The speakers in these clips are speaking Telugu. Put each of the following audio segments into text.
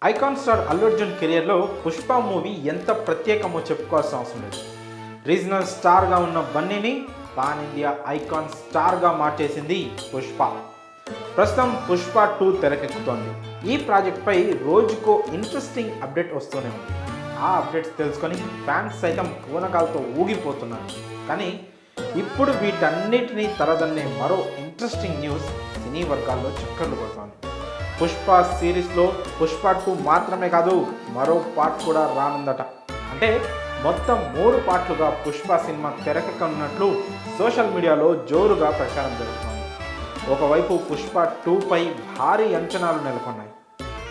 ఐకాన్ స్టార్ అల్లు అర్జున్ కెరియర్లో పుష్ప మూవీ ఎంత ప్రత్యేకమో చెప్పుకోవాల్సిన అవసరం లేదు. రీజనల్ స్టార్గా ఉన్న బన్నీని పాన్ ఇండియా ఐకాన్ స్టార్గా మార్చేసింది పుష్ప. ప్రస్తుతం పుష్ప 2 తెరకెక్కుతోంది. ఈ ప్రాజెక్ట్పై రోజుకో ఇంట్రెస్టింగ్ అప్డేట్ వస్తూనే ఉంది. ఆ అప్డేట్స్ తెలుసుకొని ఫ్యాన్స్ సైతం పూనకాలతో ఊగిపోతున్నారు. కానీ ఇప్పుడు వీటన్నిటినీ తరదన్నే మరో ఇంట్రెస్టింగ్ న్యూస్ సినీ వర్గాల్లో చక్కర్లు కొడుతోంది. పుష్ప సిరీస్లో పుష్ప 2 మాత్రమే కాదు, మరో పార్ట్ కూడా రానుందట. అంటే మొత్తం 3 పార్ట్లుగా పుష్ప సినిమా తెరకెక్కనున్నట్లు సోషల్ మీడియాలో జోరుగా ప్రచారం జరుగుతోంది. ఒకవైపు పుష్ప 2పై భారీ అంచనాలు నెలకొన్నాయి.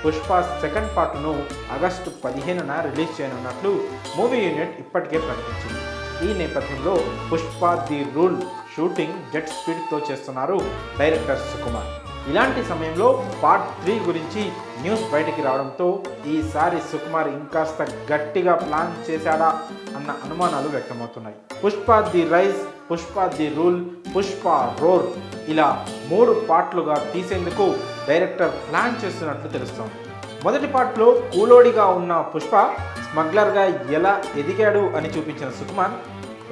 పుష్ప సెకండ్ పార్ట్ను ఆగస్టు 15న రిలీజ్ చేయనున్నట్లు మూవీ యూనిట్ ఇప్పటికే ప్రకటించింది. ఈ నేపథ్యంలో Pushpa the rule shooting jet స్పీడ్తో చేస్తున్నారు డైరెక్టర్ సుకుమార్. ఇలాంటి సమయంలో పార్ట్ 3 గురించి న్యూస్ బయటికి రావడంతో ఈసారి సుకుమార్ ఇంకాస్త గట్టిగా ప్లాన్ చేశాడా అన్న అనుమానాలు వ్యక్తమవుతున్నాయి. Pushpa the rise, Pushpa the rule, Pushpa roar ఇలా 3 పార్ట్లుగా తీసేందుకు డైరెక్టర్ ప్లాన్ చేస్తున్నట్లు తెలుస్తోంది. మొదటి పార్ట్లో కూలోడిగా ఉన్న పుష్ప స్మగ్లర్గా ఎలా ఎదిగాడు అని చూపించిన సుకుమార్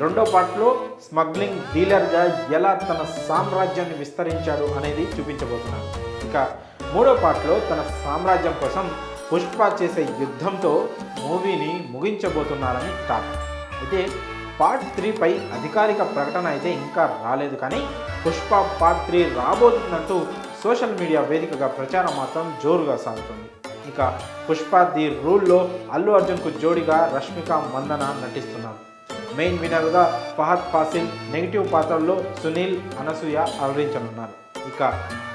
రెండో పార్ట్లో స్మగ్లింగ్ డీలర్గా ఎలా తన సామ్రాజ్యాన్ని విస్తరించాడు అనేది చూపించబోతున్నాడు. ఇక మూడో పార్ట్లో తన సామ్రాజ్యం కోసం పుష్ప చేసే యుద్ధంతో మూవీని ముగించబోతున్నారని టాక్. అయితే పార్ట్ 3పై అధికారిక ప్రకటన అయితే ఇంకా రాలేదు. కానీ పుష్ప పార్ట్ 3 రాబోతున్నట్టు సోషల్ మీడియా వేదికగా ప్రచారం మాత్రం జోరుగా సాగుతుంది. ఇక పుష్ప ది రూల్లో అల్లు అర్జున్కు జోడిగా రష్మిక మందన నటిస్తున్నారు. మెయిన్ వినర్గా ఫహద్ ఫాసిల్, నెగిటివ్ పాత్రల్లో సునీల్, అనసూయ అలరించనున్నారు. ఇక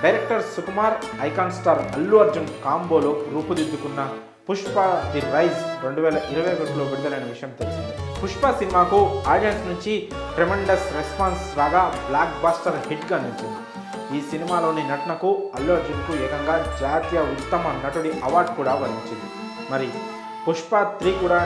director Sukumar, icon star Allu Arjun కాంబోలో రూపుదిద్దుకున్న పుష్ప ది రైజ్ 2021లో విడుదలైన విషయం తెలిసిందే. పుష్ప సినిమాకు ఆడియన్స్ నుంచి ట్రెమెండస్ రెస్పాన్స్ రాగా బ్లాక్ బాస్టర్ హిట్గా నిలిచింది. ఈ సినిమాలోని నటనకు అల్లు అర్జున్కు ఏకంగా జాతీయ ఉత్తమ నటుడి అవార్డు కూడా వరించింది. మరి పుష్ప 3 కూడా